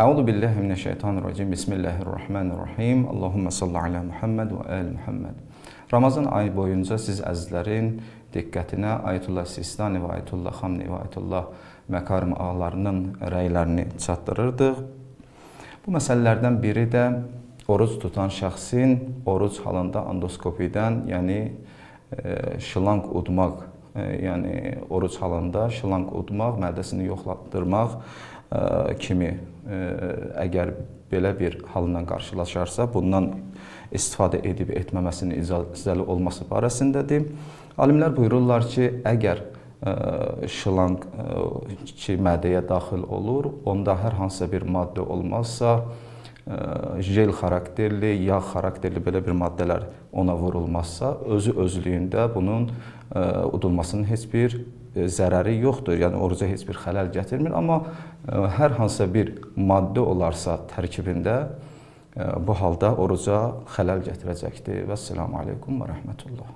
Əuzu billahi mineşşeytanirracim. Bismillahirrahmanirrahim. Allahummə salli alə Muhammed və əl Muhammed. Ramazan ayı boyunca siz əzizlərin diqqətinə Ayətullah Sistani və Ayətullah Xamneyi və Ayətullah Məkarim ağalarının rəylərini çatdırırdıq. Bu məsələlərdən biri də oruc tutan şəxsin oruc halında endoskopidən, yəni şılanq udmaq, yəni oruc halında şılanq udmaq, mədəsini yoxlatdırmaq kimi əgər belə bir halından qarşılaşarsa, bundan istifadə edib etməməsinin icazəli olması barəsindədir. Alimlər buyururlar ki, əgər şılanq ki, mədəyə daxil olur, onda hər hansısa bir maddə olmazsa, jel xarakterli, yağ xarakterli belə bir maddələr ona vurulmazsa, özü-özlüyündə bunun udulmasının heç bir zərəri yoxdur. Yəni, oruca heç bir xələl gətirmir. Amma hər hansısa bir maddə olarsa tərkibində, bu halda oruca xələl gətirəcəkdir. Vəssalamu aleykum və rəhmətullah.